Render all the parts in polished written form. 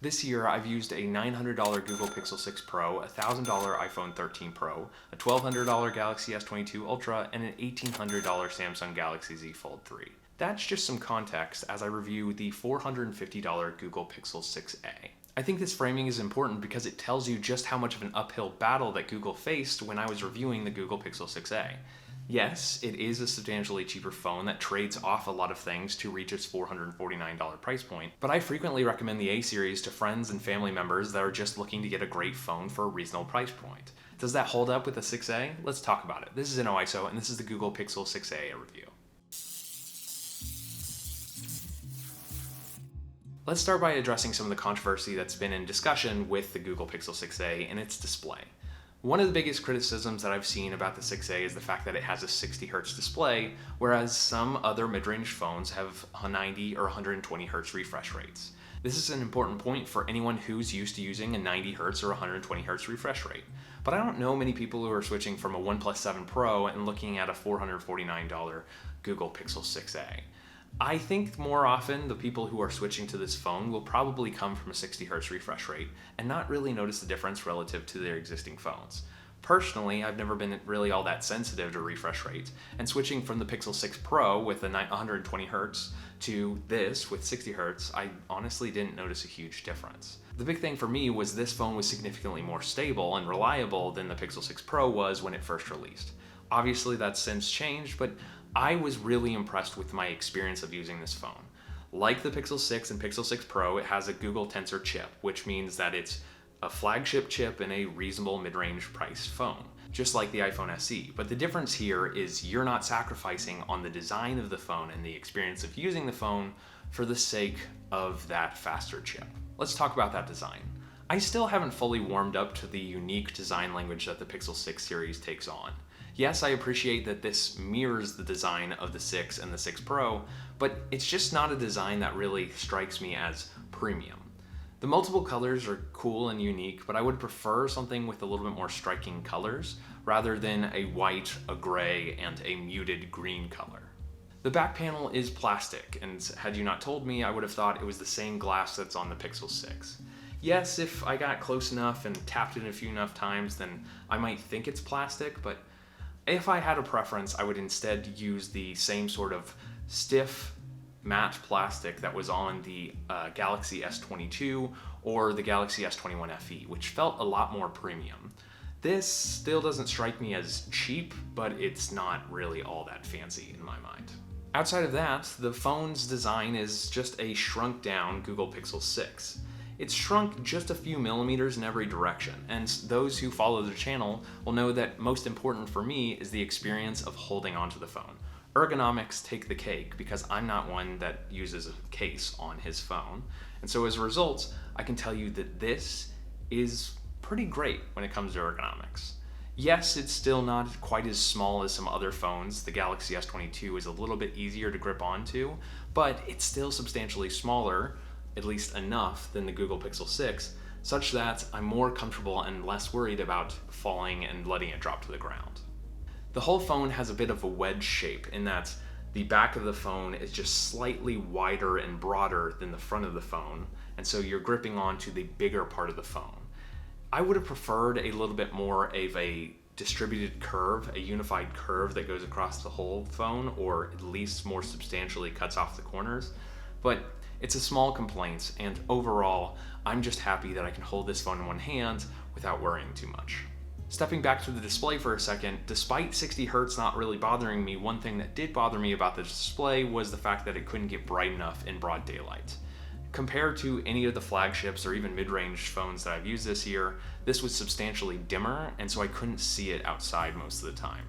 This year, I've used a $900 Google Pixel 6 Pro, a $1,000 iPhone 13 Pro, a $1,200 Galaxy S22 Ultra, and an $1,800 Samsung Galaxy Z Fold 3. That's just some context as I review the $450 Google Pixel 6a. I think this framing is important because it tells you just how much of an uphill battle that Google faced when I was reviewing the Google Pixel 6a. Yes, it is a substantially cheaper phone that trades off a lot of things to reach its $449 price point, but I frequently recommend the A series to friends and family members that are just looking to get a great phone for a reasonable price point. Does that hold up with the 6a? Let's talk about it. This is InnoIso, and this is the Google Pixel 6a review. Let's start by addressing some of the controversy that's been in discussion with the Google Pixel 6a and its display. One of the biggest criticisms that I've seen about the 6a is the fact that it has a 60Hz display, whereas some other mid-range phones have 90 or 120Hz refresh rates. This is an important point for anyone who's used to using a 90Hz or 120Hz refresh rate. But I don't know many people who are switching from a OnePlus 7 Pro and looking at a $449 Google Pixel 6a. I think more often the people who are switching to this phone will probably come from a 60Hz refresh rate and not really notice the difference relative to their existing phones. Personally, I've never been really all that sensitive to refresh rates, and switching from the Pixel 6 Pro with a 120Hz to this with 60Hz, I honestly didn't notice a huge difference. The big thing for me was this phone was significantly more stable and reliable than the Pixel 6 Pro was when it first released. Obviously that's since changed, but I was really impressed with my experience of using this phone. Like the Pixel 6 and Pixel 6 Pro, it has a Google Tensor chip, which means that it's a flagship chip in a reasonable mid-range price phone, just like the iPhone SE. But the difference here is you're not sacrificing on the design of the phone and the experience of using the phone for the sake of that faster chip. Let's talk about that design. I still haven't fully warmed up to the unique design language that the Pixel 6 series takes on. Yes, I appreciate that this mirrors the design of the 6 and the 6 Pro, but it's just not a design that really strikes me as premium. The multiple colors are cool and unique, but I would prefer something with a little bit more striking colors rather than a white, a gray, and a muted green color. The back panel is plastic, and had you not told me, I would have thought it was the same glass that's on the Pixel 6. Yes, if I got close enough and tapped it a few enough times, then I might think it's plastic, but if I had a preference, I would instead use the same sort of stiff matte plastic that was on the Galaxy S22 or the Galaxy S21 FE, which felt a lot more premium. This still doesn't strike me as cheap, but it's not really all that fancy in my mind. Outside of that, the phone's design is just a shrunk down Google Pixel 6. It's shrunk just a few millimeters in every direction, and those who follow the channel will know that most important for me is the experience of holding onto the phone. Ergonomics take the cake because I'm not one that uses a case on his phone, and so as a result, I can tell you that this is pretty great when it comes to ergonomics. Yes, it's still not quite as small as some other phones. The Galaxy S22 is a little bit easier to grip onto, but it's still substantially smaller, at least enough, than the Google Pixel 6, such that I'm more comfortable and less worried about falling and letting it drop to the ground. The whole phone has a bit of a wedge shape in that the back of the phone is just slightly wider and broader than the front of the phone, and so you're gripping onto the bigger part of the phone. I would have preferred a little bit more of a distributed curve, a unified curve that goes across the whole phone, or at least more substantially cuts off the corners, but it's a small complaint, and overall, I'm just happy that I can hold this phone in one hand without worrying too much. Stepping back to the display for a second, despite 60Hz not really bothering me, one thing that did bother me about the display was the fact that it couldn't get bright enough in broad daylight. Compared to any of the flagships or even mid-range phones that I've used this year, this was substantially dimmer, and so I couldn't see it outside most of the time.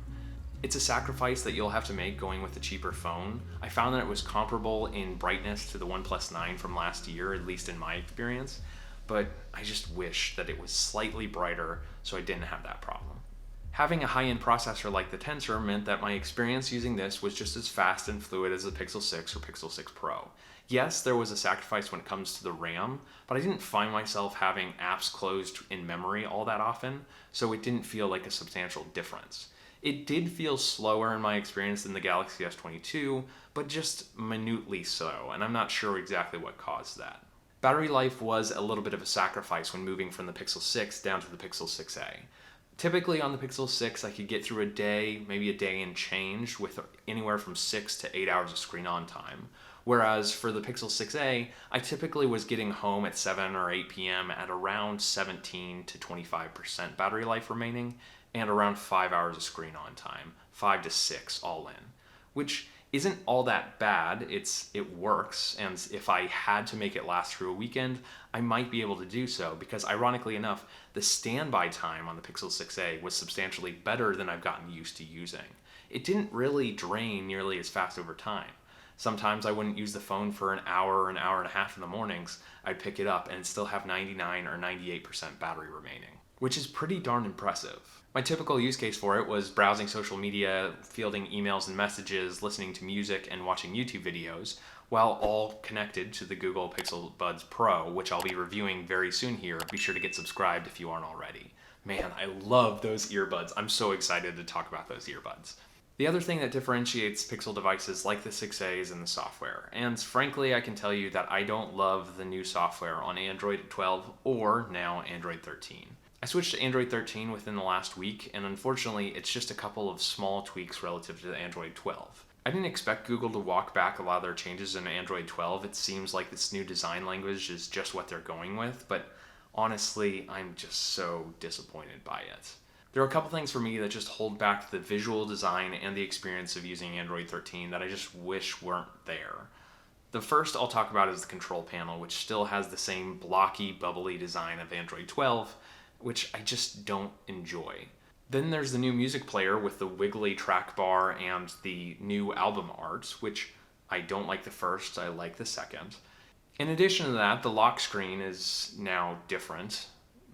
It's a sacrifice that you'll have to make going with a cheaper phone. I found that it was comparable in brightness to the OnePlus 9 from last year, at least in my experience, but I just wish that it was slightly brighter so I didn't have that problem. Having a high-end processor like the Tensor meant that my experience using this was just as fast and fluid as the Pixel 6 or Pixel 6 Pro. Yes, there was a sacrifice when it comes to the RAM, but I didn't find myself having apps closed in memory all that often, so it didn't feel like a substantial difference. It did feel slower in my experience than the Galaxy S22, but just minutely so, and I'm not sure exactly what caused that. Battery life was a little bit of a sacrifice when moving from the Pixel 6 down to the Pixel 6a. Typically on the Pixel 6, I could get through a day, maybe a day and change, with anywhere from 6 to 8 hours of screen on time. Whereas for the Pixel 6a, I typically was getting home at 7 or 8 p.m. at around 17 to 25% battery life remaining, and around 5 hours of screen on time, 5 to 6 all in, which isn't all that bad. It works, and if I had to make it last through a weekend, I might be able to do so, because ironically enough, the standby time on the Pixel 6a was substantially better than I've gotten used to using. It didn't really drain nearly as fast over time. Sometimes I wouldn't use the phone for an hour and a half in the mornings. I'd pick it up and still have 99 or 98% battery remaining, which is pretty darn impressive. My typical use case for it was browsing social media, fielding emails and messages, listening to music, and watching YouTube videos, while all connected to the Google Pixel Buds Pro, which I'll be reviewing very soon here. Be sure to get subscribed if you aren't already. Man, I love those earbuds. I'm so excited to talk about those earbuds. The other thing that differentiates Pixel devices like the 6a is in the software, and frankly I can tell you that I don't love the new software on Android 12 or now Android 13. I switched to Android 13 within the last week, and unfortunately it's just a couple of small tweaks relative to the Android 12. I didn't expect Google to walk back a lot of their changes in Android 12. It seems like this new design language is just what they're going with, but honestly I'm just so disappointed by it. There are a couple things for me that just hold back the visual design and the experience of using Android 13 that I just wish weren't there. The first I'll talk about is the control panel, which still has the same blocky, bubbly design of Android 12, which I just don't enjoy. Then there's the new music player with the wiggly track bar and the new album art, which I don't like the first, I like the second. In addition to that, the lock screen is now different.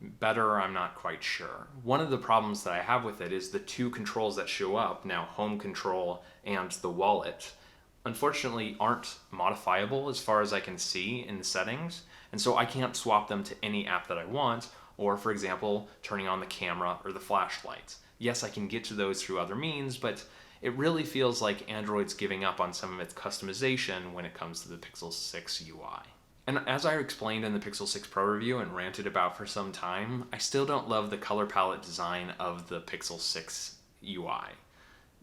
Better, I'm not quite sure. One of the problems that I have with it is the two controls that show up, now home control and the wallet, unfortunately aren't modifiable as far as I can see in the settings, and so I can't swap them to any app that I want, or for example, turning on the camera or the flashlight. Yes, I can get to those through other means, but it really feels like Android's giving up on some of its customization when it comes to the Pixel 6 UI. And as I explained in the Pixel 6 Pro review and ranted about for some time, I still don't love the color palette design of the Pixel 6 UI.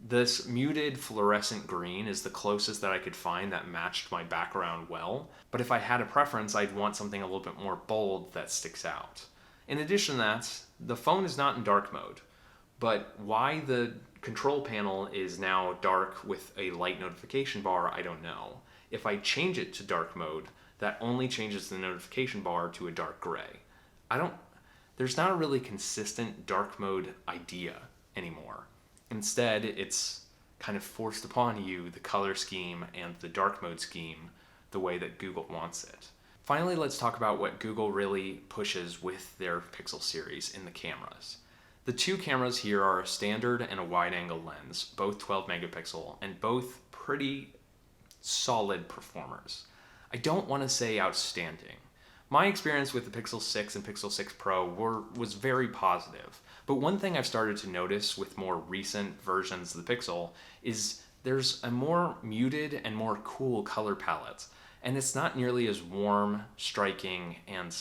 This muted fluorescent green is the closest that I could find that matched my background well, but if I had a preference, I'd want something a little bit more bold that sticks out. In addition to that, the phone is not in dark mode, but why the control panel is now dark with a light notification bar, I don't know. If I change it to dark mode, that only changes the notification bar to a dark gray. There's not a really consistent dark mode idea anymore. Instead, it's kind of forced upon you, the color scheme and the dark mode scheme, the way that Google wants it. Finally, let's talk about what Google really pushes with their Pixel series in the cameras. The two cameras here are a standard and a wide-angle lens, both 12 megapixel, and both pretty solid performers. I don't want to say outstanding. My experience with the Pixel 6 and Pixel 6 Pro was very positive, but one thing I've started to notice with more recent versions of the Pixel is there's a more muted and more cool color palette, and it's not nearly as warm, striking, and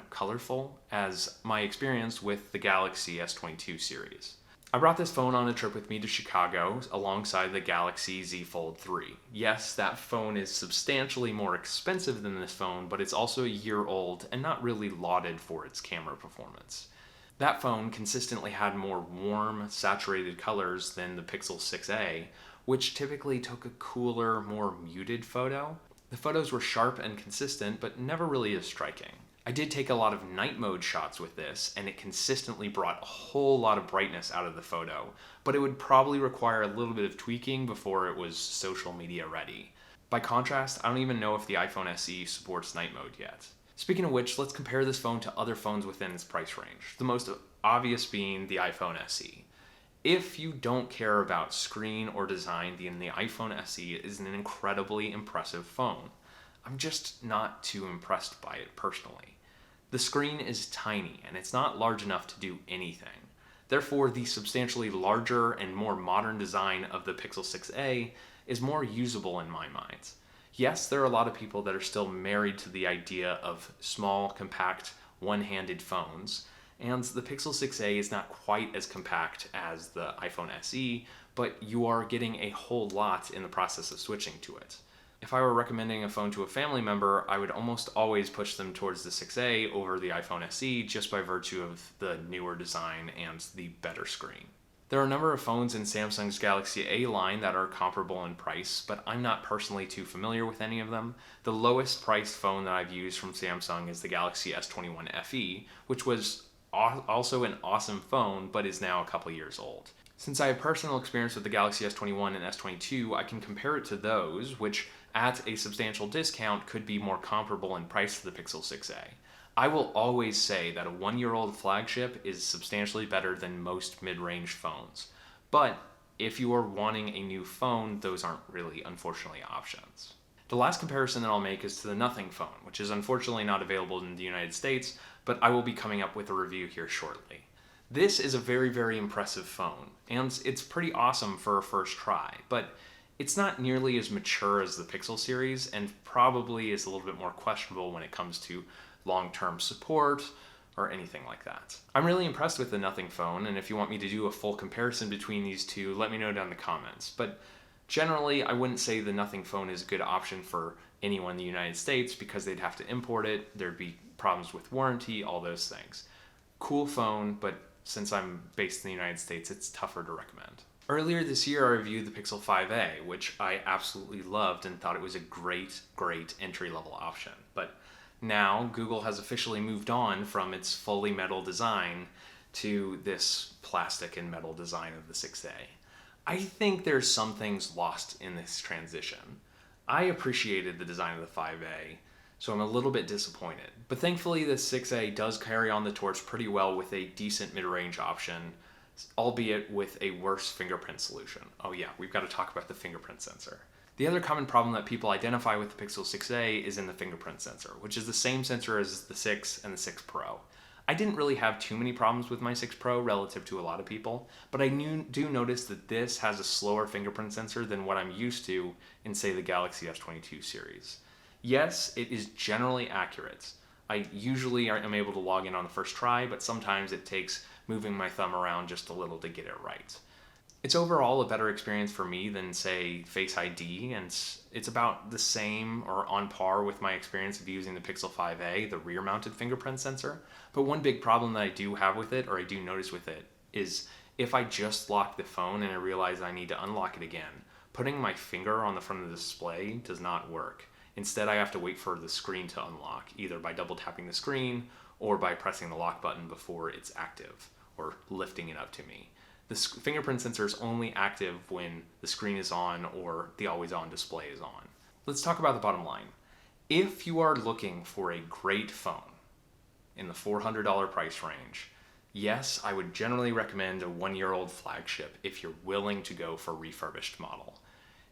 colorful as my experience with the Galaxy S22 series. I brought this phone on a trip with me to Chicago alongside the Galaxy Z Fold 3. Yes, that phone is substantially more expensive than this phone, but it's also a year old and not really lauded for its camera performance. That phone consistently had more warm, saturated colors than the Pixel 6a, which typically took a cooler, more muted photo. The photos were sharp and consistent, but never really as striking. I did take a lot of night mode shots with this, and it consistently brought a whole lot of brightness out of the photo, but it would probably require a little bit of tweaking before it was social media ready. By contrast, I don't even know if the iPhone SE supports night mode yet. Speaking of which, let's compare this phone to other phones within its price range, the most obvious being the iPhone SE. If you don't care about screen or design, then the iPhone SE is an incredibly impressive phone. I'm just not too impressed by it personally. The screen is tiny and it's not large enough to do anything. Therefore, the substantially larger and more modern design of the Pixel 6a is more usable in my mind. Yes, there are a lot of people that are still married to the idea of small, compact, one-handed phones, and the Pixel 6a is not quite as compact as the iPhone SE, but you are getting a whole lot in the process of switching to it. If I were recommending a phone to a family member, I would almost always push them towards the 6a over the iPhone SE just by virtue of the newer design and the better screen. There are a number of phones in Samsung's Galaxy A line that are comparable in price, but I'm not personally too familiar with any of them. The lowest priced phone that I've used from Samsung is the Galaxy S21 FE, which was also an awesome phone, but is now a couple years old. Since I have personal experience with the Galaxy S21 and S22, I can compare it to those, which at a substantial discount could be more comparable in price to the Pixel 6a. I will always say that a one-year-old flagship is substantially better than most mid-range phones. But if you are wanting a new phone, those aren't really, unfortunately, options. The last comparison that I'll make is to the Nothing phone, which is unfortunately not available in the United States, but I will be coming up with a review here shortly. This is a very, very impressive phone, and it's pretty awesome for a first try, but it's not nearly as mature as the Pixel series, and probably is a little bit more questionable when it comes to long-term support or anything like that. I'm really impressed with the Nothing phone, and if you want me to do a full comparison between these two, let me know down in the comments. But generally, I wouldn't say the Nothing phone is a good option for anyone in the United States because they'd have to import it, there'd be problems with warranty, all those things. Cool phone, but since I'm based in the United States, it's tougher to recommend. Earlier this year, I reviewed the Pixel 5a, which I absolutely loved and thought it was a great entry-level option. But now, Google has officially moved on from its fully metal design to this plastic and metal design of the 6a. I think there's some things lost in this transition. I appreciated the design of the 5a, so I'm a little bit disappointed. But thankfully, the 6a does carry on the torch pretty well with a decent mid-range option, albeit with a worse fingerprint solution. Oh yeah, we've got to talk about the fingerprint sensor. The other common problem that people identify with the Pixel 6a is in the fingerprint sensor, which is the same sensor as the 6 and the 6 Pro. I didn't really have too many problems with my 6 Pro relative to a lot of people, but I do notice that this has a slower fingerprint sensor than what I'm used to in, say, the Galaxy S22 series. Yes, it is generally accurate. I usually am able to log in on the first try, but sometimes it takes moving my thumb around just a little to get it right. It's overall a better experience for me than, say, Face ID, and it's about the same or on par with my experience of using the Pixel 5a, the rear-mounted fingerprint sensor. But one big problem that I do have with it, or I do notice with it, is if I just lock the phone and I realize I need to unlock it again, putting my finger on the front of the display does not work. Instead, I have to wait for the screen to unlock, either by double tapping the screen or by pressing the lock button before it's active, or lifting it up to me. The fingerprint sensor is only active when the screen is on or the always-on display is on. Let's talk about the bottom line. If you are looking for a great phone in the $400 price range, yes, I would generally recommend a one-year-old flagship if you're willing to go for a refurbished model.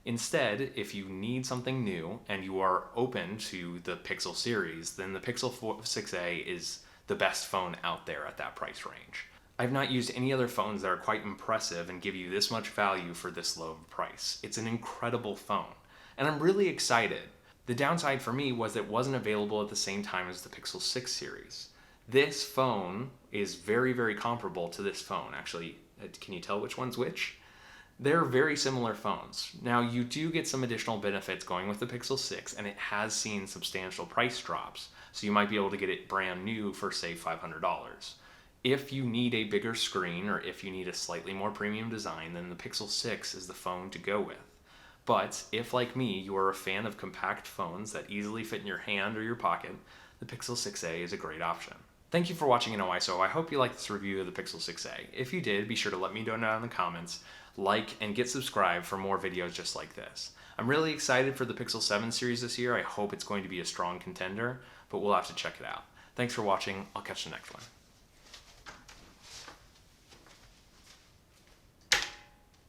Instead, if you need something new and you are open to the Pixel series, then the Pixel 6a is the best phone out there at that price range. I've not used any other phones that are quite impressive and give you this much value for this low of a price. It's an incredible phone, and I'm really excited. The downside for me was it wasn't available at the same time as the Pixel 6 series. This phone is very comparable to this phone. Actually, can you tell which one's which? They're very similar phones. Now, you do get some additional benefits going with the Pixel 6, and it has seen substantial price drops, so you might be able to get it brand new for, say, $500. If you need a bigger screen or if you need a slightly more premium design, then the Pixel 6 is the phone to go with. But if, like me, you are a fan of compact phones that easily fit in your hand or your pocket, the Pixel 6a is a great option. Thank you for watching InnoIso. I hope you liked this review of the Pixel 6a. If you did, be sure to let me know down in the comments, like, and get subscribed for more videos just like this. I'm really excited for the Pixel 7 series this year. I hope it's going to be a strong contender, but we'll have to check it out. Thanks for watching. I'll catch you next one.